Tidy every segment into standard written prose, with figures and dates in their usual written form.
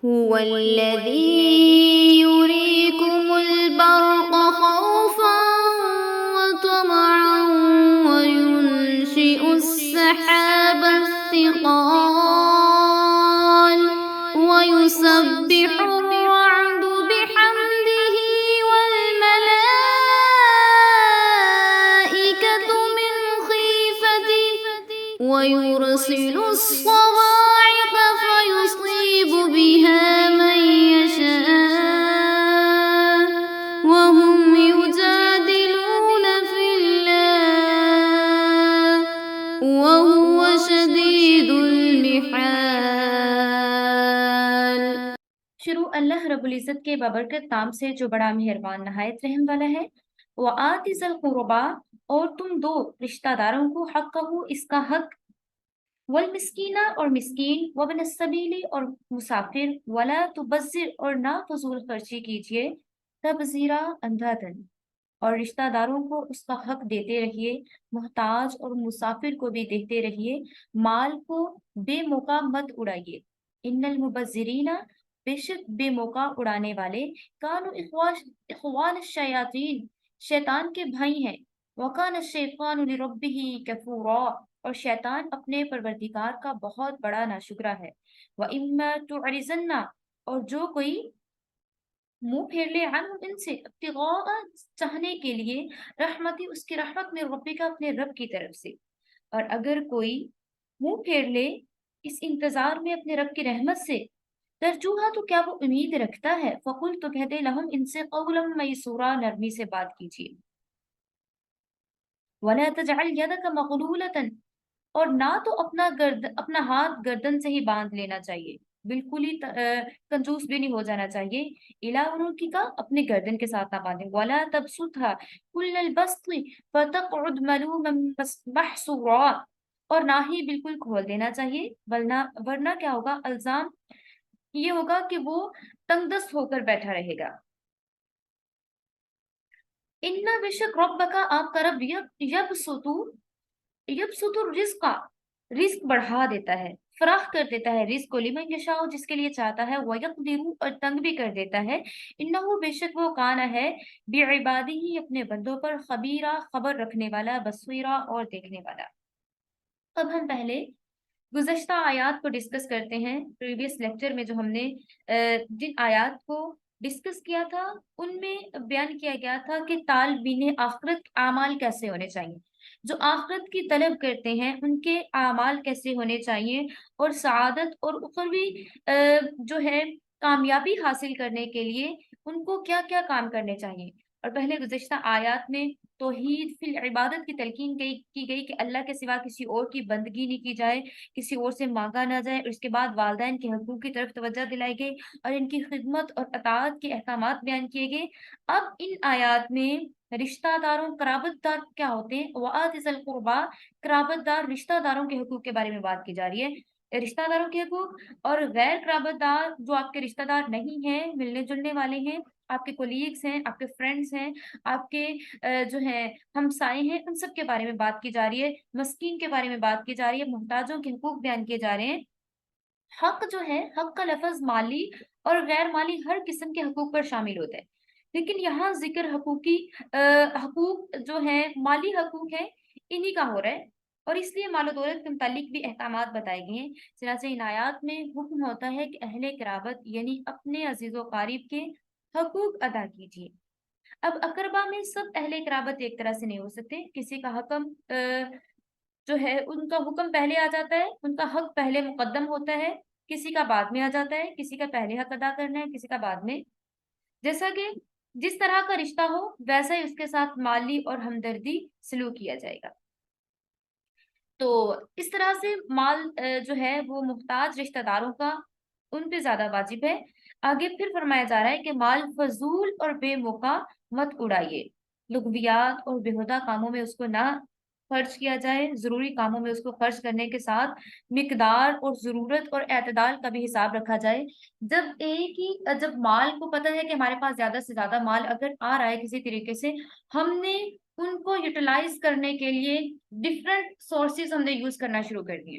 هو الذي يريكم البرق خوفا وطمعا وينشئ السحاب الثقال ويسبح الرعد بحمده والملائكة من خيفته ويرسل الصواعق فيصيب بها من يشاء وهم يجادلون في الله وهو شديد المحال۔ شروع اللہ رب العزت کے بابرکت نام سے جو بڑا مہربان نہایت رحم والا ہے۔ وآت ذی القربا، اور تم دو رشتہ داروں کو حقہ اس کا حق، والمسکینہ اور مسکین، وابن السبیل اور مسافر، ولا تبذر اور نہ فضول خرچی کیجیے، تبذیرا اندھادھن، اور رشتہ داروں کو اس کا حق دیتے رہیے، محتاج اور مسافر کو بھی دیتے رہیے، مال کو بے موقع مت اڑائیے۔ ان المبذرین، بے شک بے موقع اڑانے والے، کانوا اخوان الشیاطین، شیطان کے بھائی ہیں، وکان الشیطان لربہ کفورا، اور شیطان اپنے پروردگار کا بہت بڑا ناشکرا ہے۔ وَإِمَّا تُعْرِضَنَّ، اور جو کوئی منہ پھیر لے عنہم ان سے، ابتغاء چاہنے کے لیے، رحمتی اس کی رحمت میں ربی کا اپنے رب کی طرف سے، اور اگر کوئی منہ پھیر لے اس انتظار میں اپنے رب کی رحمت سے، ترجوہا تو کیا وہ امید رکھتا ہے، فقل تو کہہ دے لہم ان سے، قولا میسورا نرمی سے بات کیجیے۔ ولا تجعل یدک مغلولۃ، اور نہ تو اپنا ہاتھ گردن سے ہی باندھ لینا چاہیے، بالکل ہی کنجوس بھی نہیں ہو جانا چاہیے، الا عنقک کا اپنے گردن کے ساتھ نہ باندھیں، ولا تبسطها کل البسط فتقعد ملوما محسورا، اور نہ ہی بالکل کھول دینا چاہیے، ورنہ کیا ہوگا، الزام یہ ہوگا کہ وہ تنگ دست ہو کر بیٹھا رہے گا۔ ان بے شک ربک آپ کا رب یبسط الرزق، رزق بڑھا دیتا ہے، فراخ کر دیتا ہے رزق کو، لمن یشاء جس کے لیے چاہتا ہے، ویقدر اور تنگ بھی کر دیتا ہے، انہ بے شک وہ کانا ہے، بعبادہ اپنے بندوں پر، خبیرہ خبر رکھنے والا، بصیرہ اور دیکھنے والا۔ اب ہم پہلے گزشتہ آیات کو ڈسکس کرتے ہیں۔ پریویس لیکچر میں جو ہم نے جن آیات کو ڈسکس کیا تھا ان میں بیان کیا گیا تھا کہ طالبین آخرت اعمال کیسے ہونے چاہیے، جو آخرت کی طلب کرتے ہیں ان کے اعمال کیسے ہونے چاہیے، اور سعادت اور اخروی جو ہے کامیابی حاصل کرنے کے لیے ان کو کیا کیا کام کرنے چاہیے۔ اور پہلے گزشتہ آیات میں توحید فی العبادت کی تلقین کی گئی کہ اللہ کے سوا کسی اور کی بندگی نہیں کی جائے، کسی اور سے مانگا نہ جائے، اور اس کے بعد والدین کے حقوق کی طرف توجہ دلائی گئی اور ان کی خدمت اور اطاعت کے احکامات بیان کیے گئے۔ اب ان آیات میں رشتہ داروں، قرابت دار کیا ہوتے ہیں، وآت ذی القربا، قرابت دار رشتہ داروں کے حقوق کے بارے میں بات کی جا رہی ہے، رشتہ داروں کے حقوق، اور غیر قرابت دار جو آپ کے رشتہ دار نہیں ہیں، ملنے جلنے والے ہیں، آپ کے کولیگس ہیں، آپ کے فرینڈس ہیں، آپ کے جو ہیں ہمسائے ہیں، ان سب کے بارے میں بات کی جا رہی ہے، مسکین کے بارے میں بات کی جا رہی ہے، محتاجوں کے حقوق بیان کیے جا رہے ہیں۔ حق جو ہے، حق کا لفظ مالی اور غیر مالی ہر قسم کے حقوق پر شامل ہوتا ہے، لیکن یہاں ذکر حقوق جو ہیں مالی حقوق ہیں انہی کا ہو رہا ہے، اور اس لیے مال و دولت کے متعلق بھی احکامات بتائے گئے ہیں۔ چنانچہ ان آیات میں حکم ہوتا ہے کہ اہل قرابت یعنی اپنے عزیز و قریب کے حقوق ادا کیجیے۔ اب اقربا میں سب اہل قرابت ایک طرح سے نہیں ہو سکتے، کسی کا حکم جو ہے ان کا حکم پہلے آ جاتا ہے، ان کا حق پہلے مقدم ہوتا ہے، کسی کا بعد میں آ جاتا ہے، کسی کا پہلے حق ادا کرنا ہے، کسی کا بعد میں، جیسا کہ جس طرح کا رشتہ ہو ویسا ہی اس کے ساتھ مالی اور ہمدردی سلوک کیا جائے گا۔ تو اس طرح سے مال جو ہے وہ محتاج رشتہ داروں کا ان پہ زیادہ واجب ہے۔ آگے پھر فرمایا جا رہا ہے کہ مال فضول اور بے موقع مت اڑائیے، لغویات اور بیہودہ کاموں میں اس کو نہ خرچ کیا جائے، ضروری کاموں میں اس کو خرچ کرنے کے ساتھ مقدار اور ضرورت اور اعتدال کا بھی حساب رکھا جائے۔ جب مال کو پتہ ہے کہ ہمارے پاس زیادہ سے زیادہ مال اگر آ رہا ہے کسی طریقے سے، ہم نے ان کو یوٹیلائز کرنے کے لیے ڈفرینٹ سورسز ہم نے یوز کرنا شروع کر دیے،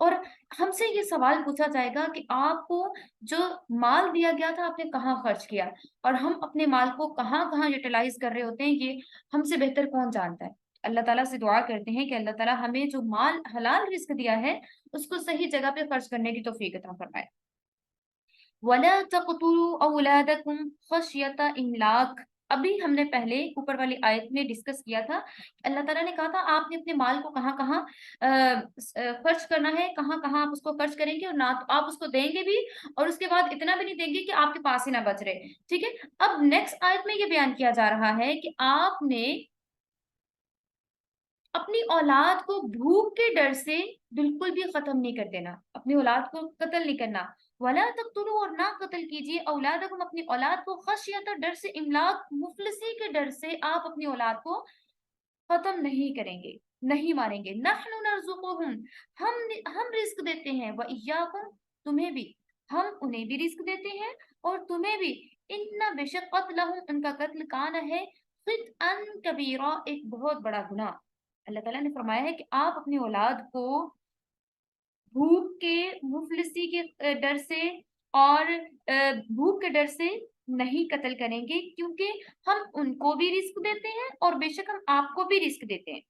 اور ہم سے یہ سوال پوچھا جائے گا کہ آپ کو جو مال دیا گیا تھا آپ نے کہاں خرچ کیا، اور ہم اپنے مال کو کہاں کہاں یوٹیلائز کر رہے ہوتے ہیں، یہ ہم سے بہتر کون جانتا ہے۔ اللہ تعالیٰ سے دعا کرتے ہیں کہ اللہ تعالیٰ ہمیں جو مال حلال رزق دیا ہے اس کو صحیح جگہ پہ خرچ کرنے کی توفیق عطا فرمائے۔ وَلَا تَقْتُلُوا أَوْلَادَكُمْ خَشْيَةَ إِمْلَاقٍ، ابھی ہم نے پہلے اوپر والی آیت میں ڈسکس کیا تھا کہ اللہ تعالیٰ نے کہا تھا آپ نے اپنے مال کو کہاں کہاں خرچ کرنا ہے، کہاں کہاں آپ اس کو خرچ کریں گے، اور نہ تو آپ اس کو دیں گے بھی اور اس کے بعد اتنا بھی نہیں دیں گے کہ آپ کے پاس ہی نہ بچ رہے، ٹھیک ہے۔ اب نیکسٹ آیت میں یہ بیان کیا جا رہا ہے کہ آپ نے اپنی اولاد کو بھوک کے ڈر سے بالکل بھی ختم نہیں کر دینا، اپنی اولاد کو قتل نہیں کرنا۔ ولا تقتلوا، اور نہ قتل کیجیے، اولادکم، اپنی اولاد کو، خشیت، ڈر سے، املاق، مفلسی کے ڈر سے آپ اپنی اولاد کو ختم نہیں کریں گے، نہیں ماریں گے۔ نحن نرزقهم، ہم رزق دیتے ہیں، وإياكم، تمہیں بھی، ہم انہیں بھی رزق دیتے ہیں اور تمہیں بھی۔ ان بے شک قتلهم، ان کا قتل، کان ہے، خطئا کبیرہ، ایک بہت بڑا گناہ۔ اللہ تعالیٰ نے فرمایا ہے کہ آپ اپنی اولاد کو بھوک کے، مفلسی کے ڈر سے اور بھوک کے ڈر سے نہیں قتل کریں گے، کیونکہ ہم ان کو بھی رزق دیتے ہیں اور بے شک ہم آپ کو بھی رزق دیتے ہیں۔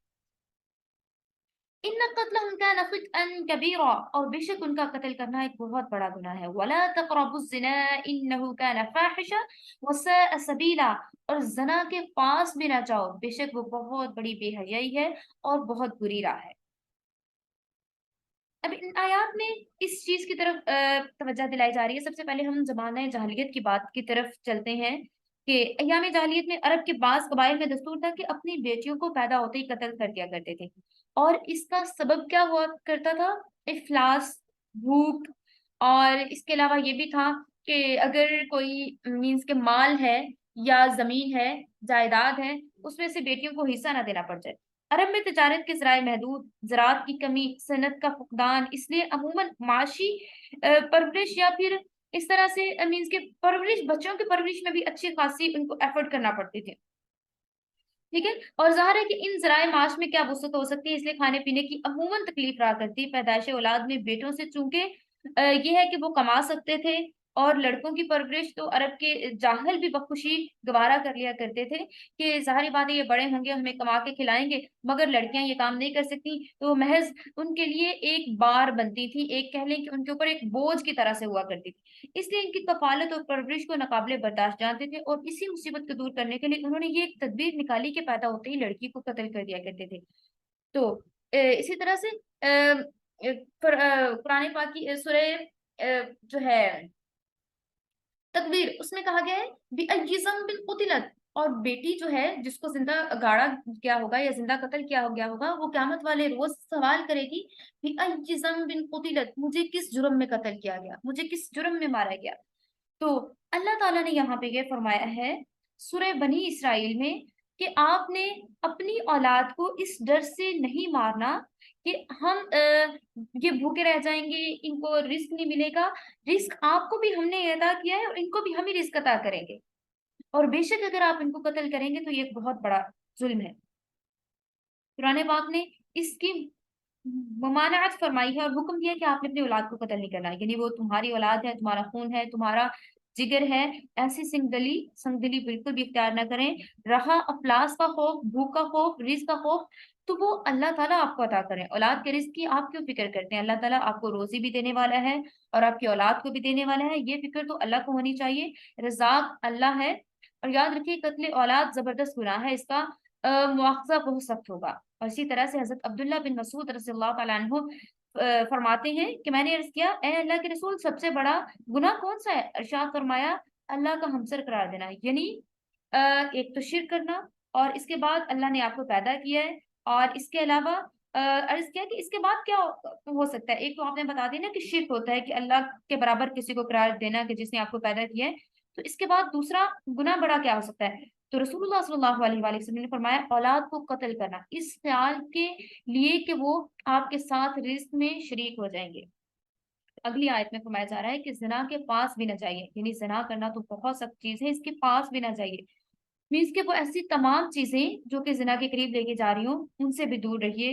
ان قتلهم كان خطئا كبيرا، اور بے شک ان کا قتل کرنا ایک بہت بڑا گناہ ہے۔ ولا تقربوا الزنا انه كان فاحشا وساء سبيلا، اور زنا کے پاس بھی نہ جاؤ، بے شک وہ بہت بڑی بے حیائی ہے اور بہت بری راہ ہے۔ اب ان آیات میں اس چیز کی طرف توجہ دلائی جا رہی ہے۔ سب سے پہلے ہم زمانہ جاہلیت کی بات کی طرف چلتے ہیں کہ ایام جاہلیت میں عرب کے بعض قبائل میں دستور تھا کہ اپنی بیٹیوں کو پیدا ہوتے ہی قتل کر دیا کرتے تھے، اور اس کا سبب کیا ہوا کرتا تھا؟ افلاس، بھوک، اور اس کے علاوہ یہ بھی تھا کہ اگر کوئی مینس کے مال ہے یا زمین ہے، جائیداد ہے، اس میں سے بیٹیوں کو حصہ نہ دینا پڑ جائے۔ عرب میں تجارت کے ذرائع محدود، زراعت کی کمی، صنعت کا فقدان، اس لیے عموماً معاشی پرورش یا پھر اس طرح سے مینس کے پرورش، بچوں کی پرورش میں بھی اچھی خاصی ان کو ایفرٹ کرنا پڑتی تھی، ٹھیک ہے۔ اور ظاہر ہے کہ ان ذرائع معاش میں کیا وسعت ہو سکتی ہے، اس لیے کھانے پینے کی عموماً تکلیف رہا کرتی۔ پیدائش اولاد میں بیٹوں سے چونکہ یہ ہے کہ وہ کما سکتے تھے، اور لڑکوں کی پرورش تو عرب کے جاہل بھی بخوشی گوارا کر لیا کرتے تھے کہ ظاہری بات ہے یہ بڑے ہوں گے، ہمیں کما کے کھلائیں گے، مگر لڑکیاں یہ کام نہیں کر سکتی، تو محض ان کے لیے ایک بار بنتی تھی، ایک کہہ لیں کہ ان کے اوپر ایک بوجھ کی طرح سے ہوا کرتی تھی۔ اس لیے ان کی کفالت اور پرورش کو ناقابل برداشت جانتے تھے، اور اسی مصیبت کو دور کرنے کے لیے انہوں نے یہ ایک تدبیر نکالی کہ پیدا ہوتے ہی لڑکی کو قتل کر دیا کرتے تھے۔ تو اسی طرح سے قرآن پاک کی سورہ جو ہے تکبیر، اس میں کہا گیا ہے بِأَيِّ ذَنبٍ قُتِلَتْ، اور بیٹی جو ہے جس کو زندہ گاڑا کیا ہوگا یا زندہ قتل کیا ہو گیا ہوگا، وہ قیامت والے روز سوال کرے گی بِأَيِّ ذَنبٍ قُتِلَتْ، مجھے کس جرم میں قتل کیا گیا، مجھے کس جرم میں مارا گیا۔ تو اللہ تعالیٰ نے یہاں پہ یہ فرمایا ہے سورہ بنی اسرائیل میں کہ آپ نے اپنی اولاد کو اس ڈر سے نہیں مارنا کہ ہم یہ بھوکے رہ جائیں گے، ان کو رزق نہیں ملے گا۔ رزق آپ کو بھی ہم نے عطا کیا ہے اور ان کو بھی ہم ہی رزق عطا کریں گے، اور بے شک اگر آپ ان کو قتل کریں گے تو یہ ایک بہت بڑا ظلم ہے۔ قرآن پاک نے اس کی ممانعت فرمائی ہے اور حکم دیا کہ آپ نے اپنی اولاد کو قتل نہیں کرنا، یعنی وہ تمہاری اولاد ہے، تمہارا خون ہے، تمہارا جگر ہے، ایسی سنگ دلی بالکل بھی اختیار نہ کریں۔ رہا افلاس کا خوف، بھوک کا خوف، رزق کا خوف، تو وہ اللہ تعالیٰ آپ کو عطا کریں۔ اولاد کے رزق کی آپ کیوں فکر کرتے ہیں؟ اللہ تعالیٰ آپ کو روزی بھی دینے والا ہے اور آپ کی اولاد کو بھی دینے والا ہے، یہ فکر تو اللہ کو ہونی چاہیے۔ رزاق اللہ ہے، اور یاد رکھیے قتل اولاد زبردست گناہ ہے، اس کا مواخذہ بہت سخت ہوگا۔ اور اسی طرح سے حضرت عبداللہ بن مسعود رضی اللہ تعالیٰ عنہ فرماتے ہیں کہ میں نے عرض کیا اے اللہ کے رسول، سب سے بڑا گناہ کون سا ہے؟ ارشاد فرمایا اللہ کا ہمسر قرار دینا، یعنی ایک تو شرک کرنا، اور اس کے بعد اللہ نے آپ کو پیدا کیا ہے، اور اس کے علاوہ عرض کیا کہ اس کے بعد کیا ہو سکتا ہے؟ ایک تو آپ نے بتا دی نا کہ شرک ہوتا ہے کہ اللہ کے برابر کسی کو قرار دینا کہ جس نے آپ کو پیدا کیا ہے، تو اس کے بعد دوسرا گناہ بڑا کیا ہو سکتا ہے؟ تو رسول اللہ صلی اللہ علیہ وآلہ وسلم نے فرمایا اولاد کو قتل کرنا، اس خیال کے لیے کہ وہ آپ کے ساتھ رزق میں شریک ہو جائیں گے۔ اگلی آیت میں فرمایا جا رہا ہے کہ زنا کے پاس بھی نہ جائیے، یعنی زنا کرنا تو بہت سخت چیز ہے، اس کے پاس بھی نہ جائیے، مینس کہ وہ ایسی تمام چیزیں جو کہ زنا کے قریب لے کے جا رہی ہوں ان سے بھی دور رہیے۔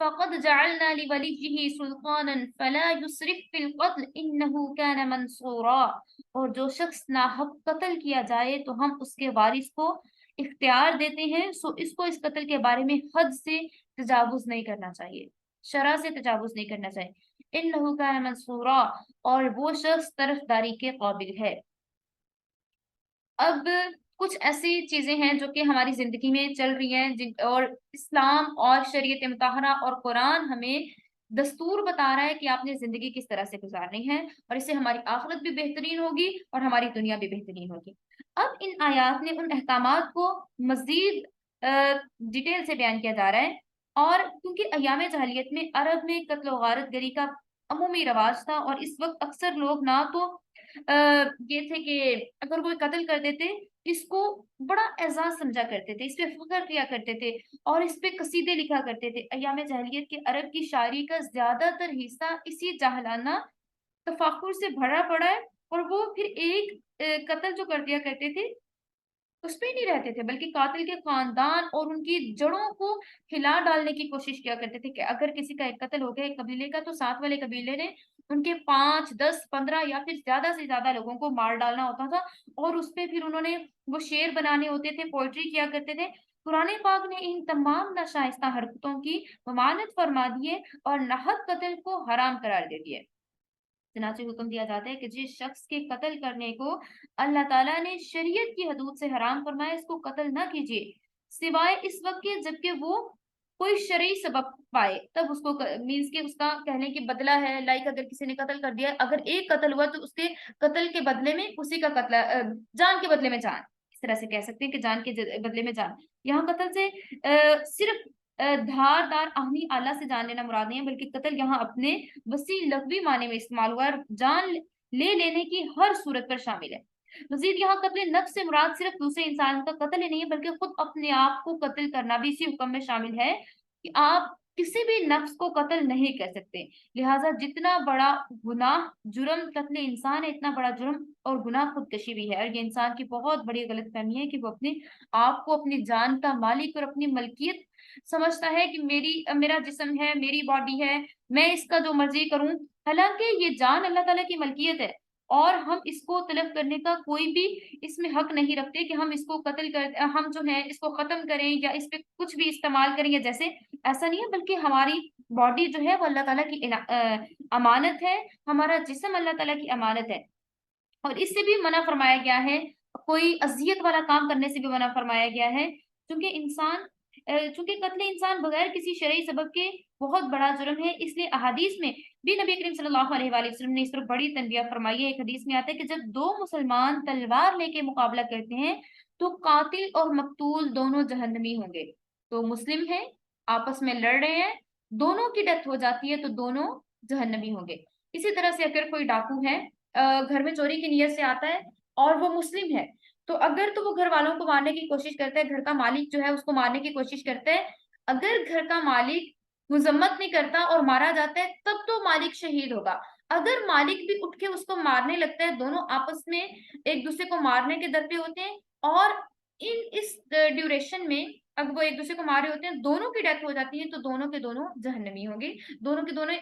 فقد جعلنا لولیہ سلطانا فلا یسرف فی القتل انہ کان منصورا، اور جو شخص ناحق قتل کیا جائے تو ہم اس کے وارث کو اختیار دیتے ہیں، سو اس کو اس قتل کے بارے میں حد سے تجاوز نہیں کرنا چاہیے، شرع سے تجاوز نہیں کرنا چاہیے، انہ کان منصورا، اور وہ شخص طرفداری کے قابل ہے۔ اب کچھ ایسی چیزیں ہیں جو کہ ہماری زندگی میں چل رہی ہیں اور اسلام اور شریعت مطہرہ اور قرآن ہمیں دستور بتا رہا ہے کہ آپ نے زندگی کس طرح سے گزارنی ہے، اور اس سے ہماری آخرت بھی بہترین ہوگی اور ہماری دنیا بھی بہترین ہوگی۔ اب ان آیات نے ان احکامات کو مزید ڈیٹیل سے بیان کیا جا رہا ہے، اور کیونکہ ایام جاہلیت میں عرب میں قتل و غارت گری کا عمومی رواج تھا، اور اس وقت اکثر لوگ نہ تو یہ تھے کہ اگر کوئی قتل کر دیتے اس کو بڑا اعزاز سمجھا کرتے تھے، اس پہ فخر کیا کرتے تھے اور اس پہ قصیدے لکھا کرتے تھے۔ ایام جاہلیت کے عرب کی شاعری کا زیادہ تر حصہ اسی جاہلانہ تفاخر سے بھرا پڑا ہے، اور وہ پھر ایک قتل جو کر دیا کرتے تھے اس پہ ہی نہیں رہتے تھے، بلکہ قاتل کے خاندان اور ان کی جڑوں کو ہلا ڈالنے کی کوشش کیا کرتے تھے کہ اگر کسی کا ایک قتل ہو گیا ایک قبیلے کا، تو ساتھ والے قبیلے نے ان کے 5 10 15 یا پھر زیادہ سے زیادہ لوگوں کو مار ڈالنا ہوتا تھا، اور اس پہ پھر انہوں نے وہ شعر بنانے ہوتے تھے، پوئٹری کیا کرتے تھے۔ قرآن پاک نے ان تمام ناشائستہ حرکتوں کی ممانعت فرما دی ہے اور ناحق قتل کو حرام قرار دے دیا ہے۔ چنانچہ حکم دیا جاتا ہے کہ جس شخص کے قتل کرنے کو اللہ تعالیٰ نے شریعت کی حدود سے حرام فرمایا اس کو قتل نہ کیجیے، سوائے اس وقت کے جبکہ وہ کوئی شرعی سبب پائے، تب اس کو مینس کہ اس کا کہنے کی بدلہ ہے، لائک اگر کسی نے قتل کر دیا، اگر ایک قتل ہوا تو اس کے قتل کے بدلے میں اسی کا قتل جان کے بدلے میں جان، اس طرح سے کہہ سکتے ہیں کہ جان کے بدلے میں جان۔ یہاں قتل سے صرف دھار دار آہنی آلہ سے جان لینا مراد نہیں ہے، بلکہ قتل یہاں اپنے وسیع لغوی معنی میں استعمال ہوا اور جان لے لینے کی ہر صورت پر شامل ہے۔ مزید یہاں قتل نفس سے مراد صرف دوسرے انسان کا قتل ہی نہیں ہے، بلکہ خود اپنے آپ کو قتل کرنا بھی اسی حکم میں شامل ہے کہ آپ کسی بھی نفس کو قتل نہیں کر سکتے۔ لہٰذا جتنا بڑا گناہ جرم قتل انسان ہے، اتنا بڑا جرم اور گناہ خودکشی بھی ہے، اور یہ انسان کی بہت بڑی غلط فہمی ہے کہ وہ اپنے آپ کو اپنی جان کا مالک اور اپنی ملکیت سمجھتا ہے کہ میرا جسم ہے، میری باڈی ہے، میں اس کا جو مرضی کروں، حالانکہ یہ جان اللہ تعالیٰ کی ملکیت ہے، اور ہم اس کو طلب کرنے کا کوئی بھی اس میں حق نہیں رکھتے کہ ہم اس کو قتل کر ہم جو ہے اس کو ختم کریں یا اس پہ کچھ بھی استعمال کریں یا جیسے، ایسا نہیں ہے، بلکہ ہماری باڈی جو ہے وہ اللہ تعالیٰ کی امانت ہے، ہمارا جسم اللہ تعالیٰ کی امانت ہے، اور اس سے بھی منع فرمایا گیا ہے، کوئی اذیت والا کام کرنے سے بھی منع فرمایا گیا ہے، چونکہ قتل انسان بغیر کسی شرعی سبب کے بہت بڑا جرم ہے، اس لیے احادیث میں بھی نبی کریم صلی اللہ علیہ وآلہ وسلم نے اس پر بڑی تنبیہ فرمائی ہے۔ ایک حدیث میں آتا ہے کہ جب دو مسلمان تلوار لے کے مقابلہ کرتے ہیں تو قاتل اور مقتول دونوں جہنمی ہوں گے، تو مسلم ہیں آپس میں لڑ رہے ہیں، دونوں کی ڈیتھ ہو جاتی ہے تو دونوں جہنمی ہوں گے۔ اسی طرح سے اگر کوئی ڈاکو ہے گھر میں چوری کی نیت سے آتا ہے اور وہ مسلم ہے، تو اگر تو وہ گھر والوں کو مارنے کی کوشش کرتا ہے، گھر کا مالک جو ہے اس کو مارنے کی کوشش کرتا ہے، اگر گھر کا مالک مذمت نہیں کرتا اور مارا جاتا ہے تب تو مالک شہید ہوگا۔ اگر مالک بھی اٹھ کے اس کو مارنے لگتا ہے، دونوں آپس میں ایک دوسرے کو مارنے کے در پہ ہوتے ہیں، اور اس ڈیوریشن میں اگر وہ ایک دوسرے کو مار رہے ہوتے ہیں، دونوں کی ڈیتھ ہو جاتی ہے، تو دونوں کے دونوں جہنمی ہوں گے، دونوں کے دونوں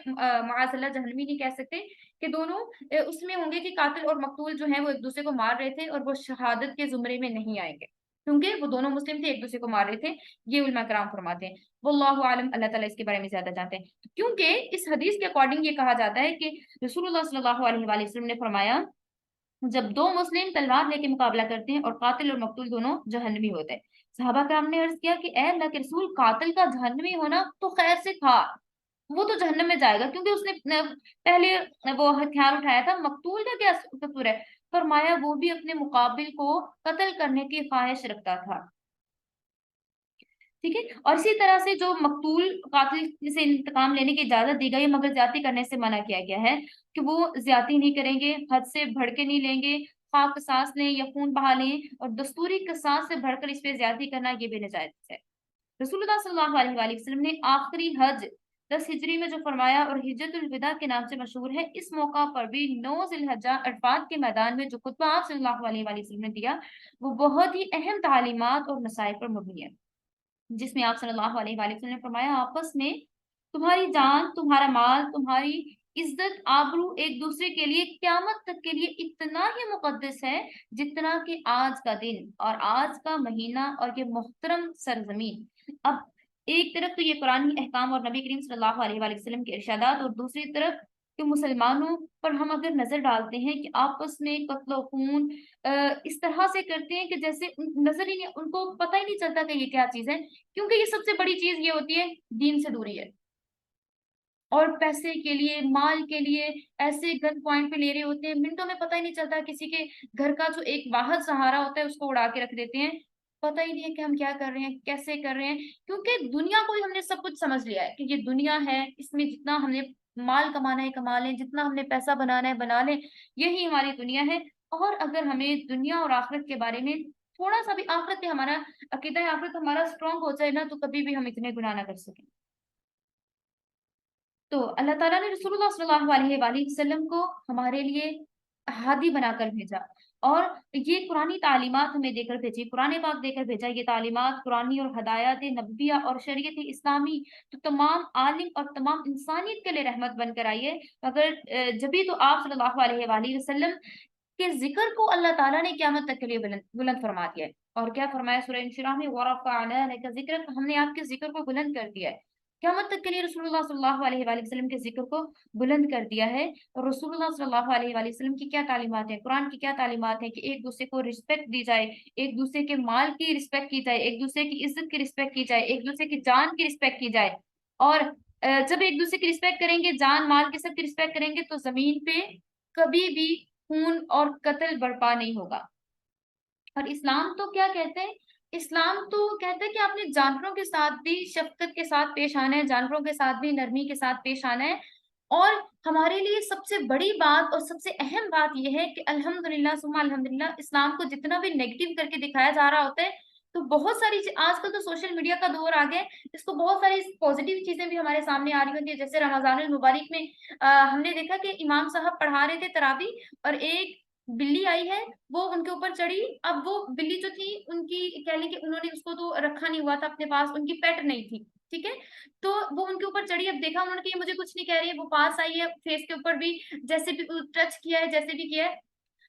معاذ اللہ جہنمی نہیں کہہ سکتے، کہ دونوں اس میں ہوں گے کہ قاتل اور مقتول جو ہیں وہ ایک دوسرے کو مار رہے تھے اور وہ شہادت کے زمرے میں نہیں آئیں گے، کیونکہ وہ دونوں مسلم تھے، ایک دوسرے کو مار رہے تھے، یہ علماء کرام فرماتے ہیں۔ واللہ عالم، اللہ تعالیٰ اس کے بارے میں زیادہ جانتے ہیں، کیونکہ اس حدیث کے اکارڈنگ یہ کہا جاتا ہے کہ رسول اللہ صلی اللہ علیہ وآلہ وسلم نے فرمایا جب دو مسلم تلوار لے کے مقابلہ کرتے ہیں اور قاتل اور مقتول دونوں جہنمی ہوتے ہیں، صحابہ کرام نے عرض کیا کہ اے اللہ کے رسول، قاتل کا جہنمی ہونا تو خیر سے تھا، وہ تو جہنم میں جائے گا کیونکہ اس نے پہلے وہ ہتھیار اٹھایا تھا، مقتول کا کیا قصور ہے؟ فرمایا وہ بھی اپنے مقابل کو قتل کرنے کی خواہش رکھتا تھا، ٹھیک ہے۔ اور اسی طرح سے جو مقتول قاتل سے انتقام لینے کی اجازت دی گئی ہے، مگر زیادتی کرنے سے منع کیا گیا ہے کہ وہ زیادتی نہیں کریں گے، حد سے بڑھ کے نہیں لیں گے، خواہ قصاص لیں یا خون بہا لیں، اور دستوری قصاص سے بڑھ کر اس پہ زیادتی کرنا یہ بھی نجائز ہے۔ رسول اللہ صلی اللہ علیہ وآلہ وسلم نے آخری حج 10 ہجری میں جو فرمایا اور حجت الوداع کے نام سے مشہور ہے، اس موقع پر بھی 9 ذی الحجہ عرفات کے میدان میں جو خطبہ آپ صلی اللہ علیہ وآلہ وسلم نے دیا وہ بہت ہی اہم تعلیمات اور نصائح پر مبنی ہے، جس میں آپ صلی اللہ علیہ وآلہ وسلم نے فرمایا آپس میں تمہاری جان، تمہارا مال، تمہاری عزت آبرو ایک دوسرے کے لیے قیامت تک کے لیے اتنا ہی مقدس ہے جتنا کہ آج کا دن اور آج کا مہینہ اور یہ محترم سرزمین۔ اب ایک طرف تو یہ قرآن احکام اور نبی کریم صلی اللہ علیہ وآلہ وسلم کے ارشادات، اور دوسری طرف کہ مسلمانوں پر ہم اگر نظر ڈالتے ہیں کہ آپس میں قتل و خون اس طرح سے کرتے ہیں کہ جیسے نظر ہی نہیں، ان کو پتہ ہی نہیں چلتا کہ یہ کیا چیز ہے، کیونکہ یہ سب سے بڑی چیز یہ ہوتی ہے دین سے دوری ہے، اور پیسے کے لیے، مال کے لیے ایسے گن پوائنٹ پہ لے رہے ہوتے ہیں، منٹوں میں پتہ ہی نہیں چلتا، کسی کے گھر کا جو ایک واحد سہارا ہوتا ہے اس کو اڑا کے رکھ دیتے ہیں، پتہ ہی نہیں ہے کہ ہم کیا کر رہے ہیں، کیسے کر رہے ہیں، کیونکہ دنیا کو ہی ہم نے سب کچھ سمجھ لیا ہے کہ یہ دنیا ہے، اس میں جتنا ہم نے مال کمانا ہے کما لیں، جتنا ہم نے پیسہ بنانا ہے بنا لیں، یہی ہماری دنیا ہے۔ اور اگر ہمیں دنیا اور آخرت کے بارے میں تھوڑا سا بھی آخرت پہ ہمارا عقیدہ آخرت ہمارا اسٹرانگ ہو جائے نا، تو کبھی بھی ہم اتنے گناہ نہ کر سکیں۔ تو اللہ تعالیٰ نے رسول اللہ صلی اللہ علیہ وآلہ وسلم کو ہمارے لیے ہادی بنا کر بھیجا، اور یہ قرآنی تعلیمات ہمیں دے کر بھیجی، قرآن پاک دے کر بھیجا، یہ تعلیمات قرآنی اور ہدایات نبویہ اور شریعت اسلامی تو تمام عالم اور تمام انسانیت کے لیے رحمت بن کر آئی ہے، مگر جبھی تو آپ صلی اللہ علیہ وآلہ وسلم کے ذکر کو اللہ تعالیٰ نے قیامت تک کے لیے بلند فرما دیا ہے۔ اور کیا فرمایا سورہ انشراح میں، وَرَفَعْنَا لَكَ ذِكْرَكَ، ہم نے آپ کے ذکر کو بلند کر دیا ہے، قیامت تک کے لیے رسول اللہ صلی اللہ علیہ وآلہ وسلم کے ذکر کو بلند کر دیا ہے۔ اور رسول اللہ صلی اللہ علیہ وآلہ وسلم کی کیا تعلیمات ہیں، قرآن کی کیا تعلیمات ہیں کہ ایک دوسرے کو رسپیکٹ دی جائے، ایک دوسرے کے مال کی رسپیکٹ کی جائے، ایک دوسرے کی عزت کی رسپیکٹ کی جائے، ایک دوسرے کی جان کی رسپیکٹ کی جائے، اور جب ایک دوسرے کی رسپیکٹ کریں گے، جان مال کے سب کی رسپیکٹ کریں گے، تو زمین پہ کبھی بھی خون اور قتل برپا نہیں ہوگا۔ اور اسلام تو کیا کہتے ہیں، اسلام تو کہتے ہیں کہ آپ نے جانوروں کے ساتھ بھی شفقت کے ساتھ پیش آنا ہے، جانوروں کے ساتھ بھی نرمی کے ساتھ پیش آنا ہے۔ اور ہمارے لیے سب سے بڑی بات اور سب سے اہم بات یہ ہے کہ الحمدللہ ثم الحمدللہ، اسلام کو جتنا بھی نیگیٹو کر کے دکھایا جا رہا ہوتا ہے، تو بہت ساری آج کل تو سوشل میڈیا کا دور آ گیا ہے، اس کو بہت ساری پازیٹیو چیزیں بھی ہمارے سامنے آ رہی ہوتی ہے، جیسے رمضان المبارک میں ہم نے دیکھا کہ امام صاحب پڑھا رہے تھے تراویح، اور ایک بلی آئی ہے، وہ ان کے اوپر چڑھی، اب وہ بلی جو تھی ان کی کہہ لیں کہ انہوں نے اس کو تو رکھا نہیں ہوا تھا اپنے پاس، ان کی پیٹ نہیں تھی، ٹھیک ہے، تو وہ ان کے اوپر چڑھی، اب دیکھا انہوں نے کہ یہ مجھے کچھ نہیں کہہ رہی ہے، وہ پاس آئی ہے، فیس کے اوپر بھی جیسے بھی ٹچ کیا ہے، جیسے بھی کیا ہے۔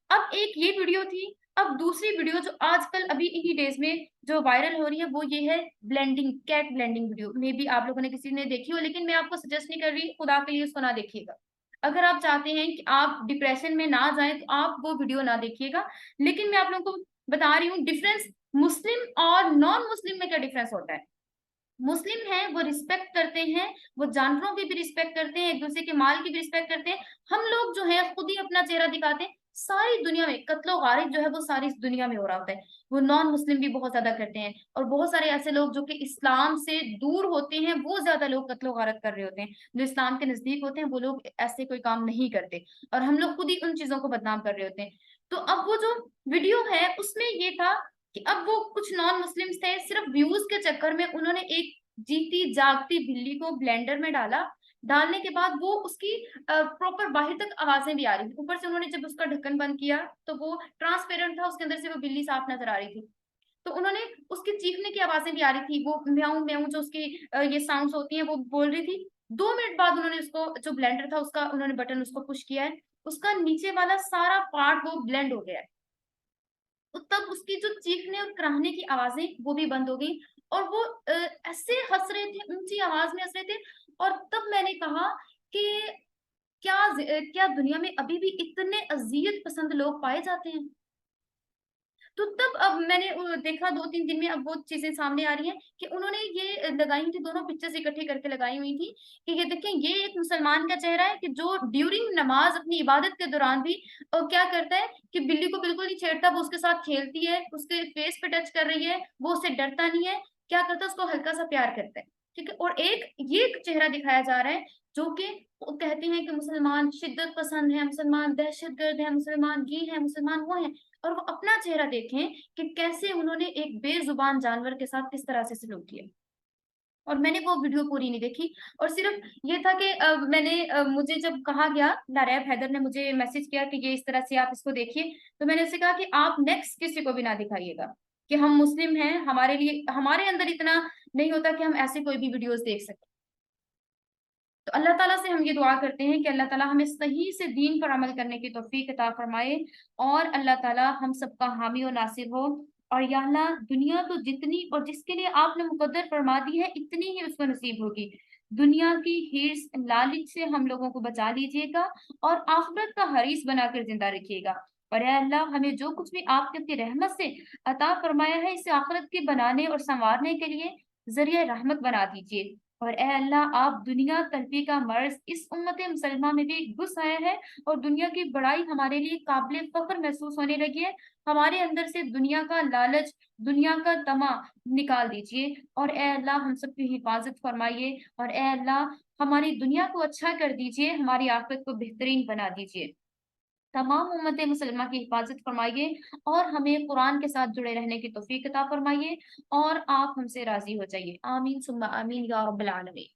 اب ایک یہ ویڈیو تھی، اب دوسری ویڈیو جو آج کل ابھی انہی ڈیز میں جو وائرل ہو رہی ہے، وہ یہ ہے blending, cat blending video, maybe آپ لوگوں نے کسی نے دیکھی ہو، لیکن میں آپ کو سجیسٹ نہیں کر رہی، خدا کے لیے اس کو نہ دیکھیے گا۔ اگر آپ چاہتے ہیں کہ آپ ڈپریشن میں نہ جائیں تو آپ وہ ویڈیو نہ دیکھیے گا، لیکن میں آپ لوگوں کو بتا رہی ہوں ڈفرینس مسلم اور نان مسلم میں کیا ڈفرینس ہوتا ہے۔ مسلم ہیں وہ رسپیکٹ کرتے ہیں، وہ جانوروں کی بھی رسپیکٹ کرتے ہیں، ایک دوسرے کے مال کی بھی رسپیکٹ کرتے ہیں۔ ہم لوگ جو ہیں خود ہی اپنا چہرہ دکھاتے ہیں، ساری دنیا میں قتل و غارت جو ہے وہ ساری اس دنیا میں ہو رہا ہوتا ہے، وہ نان مسلم بھی بہت زیادہ کرتے ہیں، اور بہت سارے ایسے لوگ جو کہ اسلام سے دور ہوتے ہیں، وہ زیادہ لوگ قتل و غارت کر رہے ہوتے ہیں، جو اسلام کے نزدیک ہوتے ہیں وہ لوگ ایسے کوئی کام نہیں کرتے، اور ہم لوگ خود ہی ان چیزوں کو بدنام کر رہے ہوتے ہیں۔ تو اب وہ جو ویڈیو ہے اس میں یہ تھا کہ اب وہ کچھ نان مسلم تھے، صرف ویوز کے چکر میں انہوں نے ایک جیتی جاگتی بلی کو بلینڈر میں ڈالا، ڈالنے کے بعد وہ اس کی پراپر باہر تک آوازیں بھی آ رہی تھی، اوپر سے انہوں نے جب اس کا ڈھکن بند کیا تو وہ ٹرانسپیرنٹ تھا، اس کے اندر سے وہ بلی صاف نظر آ رہی تھی، تو انہوں نے اس کی چیخنے کی آوازیں بھی آ رہی تھی، وہ میاؤں میاؤں جو اس کی یہ ساؤنڈز ہوتی ہیں وہ بول رہی تھی۔ 2 منٹ بعد انہوں نے اس کو جو بلینڈر تھا اس کا انہوں نے بٹن اس کو پش کیا ہے، اس کا نیچے والا سارا پارٹ وہ بلینڈ ہو گیا ہے، تو تب اس کی جو چیخنے اور کراہنے کی آوازیں وہ بھی بند ہو گئی، اور وہ ایسے ہنس رہے تھے، اونچی آواز میں ہنس رہے تھے، اور تب میں نے کہا کہ کیا دنیا میں ابھی بھی اتنے اذیت پسند لوگ پائے جاتے ہیں؟ تو تب اب میں نے دیکھا 2-3 دن میں اب وہ چیزیں سامنے آ رہی ہیں کہ انہوں نے یہ لگائی ہوئی تھی، دونوں پکچرز اکٹھی کر کے لگائی ہوئی تھی کہ یہ دیکھیں یہ ایک مسلمان کا چہرہ ہے کہ جو ڈیورنگ نماز اپنی عبادت کے دوران بھی کیا کرتا ہے کہ بلی کو بالکل نہیں چھیڑتا، وہ اس کے ساتھ کھیلتی ہے، اس کے فیس پہ ٹچ کر رہی ہے، وہ اس سے ڈرتا نہیں ہے، کیا کرتا ہے اس کو ہلکا سا پیار کرتا ہے، ٹھیک ہے، اور ایک یہ چہرہ دکھایا جا رہا ہے جو کہ وہ کہتے ہیں کہ مسلمان شدت پسند ہیں، مسلمان دہشت گرد ہیں، مسلمان یہ ہیں، مسلمان وہ ہیں، اور وہ اپنا چہرہ دیکھیں کہ کیسے انہوں نے ایک بے زبان جانور کے ساتھ کس طرح سے سلوک کیا۔ اور میں نے وہ ویڈیو پوری نہیں دیکھی، اور صرف یہ تھا کہ میں نے مجھے جب کہا گیا، ناریب حیدر نے مجھے میسج کیا کہ یہ اس طرح سے آپ اس کو دیکھیے، تو میں نے اسے کہا کہ آپ نیکسٹ کسی کو بھی نہ دکھائیے گا، کہ ہم مسلم ہیں، ہمارے لیے ہمارے اندر اتنا نہیں ہوتا کہ ہم ایسے کوئی بھی ویڈیوز دیکھ سکیں۔ تو اللہ تعالیٰ سے ہم یہ دعا کرتے ہیں کہ اللہ تعالیٰ ہمیں صحیح سے دین پر عمل کرنے کی توفیق عطا فرمائے، اور اللہ تعالیٰ ہم سب کا حامی و ناصر ہو۔ اور یا اللہ، دنیا تو جتنی اور جس کے لیے آپ نے مقدر فرما دی ہے اتنی ہی اس کو نصیب ہوگی۔ دنیا کی حرص لالچ سے ہم لوگوں کو بچا لیجیے گا، اور آخرت کا حریص بنا کر زندہ رکھیے گا۔ اور اے اللہ، ہمیں جو کچھ بھی آپ نے اپنی رحمت سے عطا فرمایا ہے اسے آخرت کے بنانے اور سنوارنے کے لیے ذریعہ رحمت بنا دیجیے۔ اور اے اللہ، آپ دنیا طلبی کا مرض اس امت مسلمہ میں بھی گھس آیا ہے، اور دنیا کی بڑائی ہمارے لیے قابل فخر محسوس ہونے لگی ہے۔ ہمارے اندر سے دنیا کا لالچ، دنیا کا طمع نکال دیجیے، اور اے اللہ ہم سب کی حفاظت فرمائیے، اور اے اللہ ہماری دنیا کو اچھا کر دیجیے، ہماری آخرت کو بہترین بنا دیجیے۔ تمام امت مسلمہ کی حفاظت فرمائیے، اور ہمیں قرآن کے ساتھ جڑے رہنے کی توفیق عطا فرمائیے، اور آپ ہم سے راضی ہو جائیے۔ آمین ثم آمین یا رب العالمین۔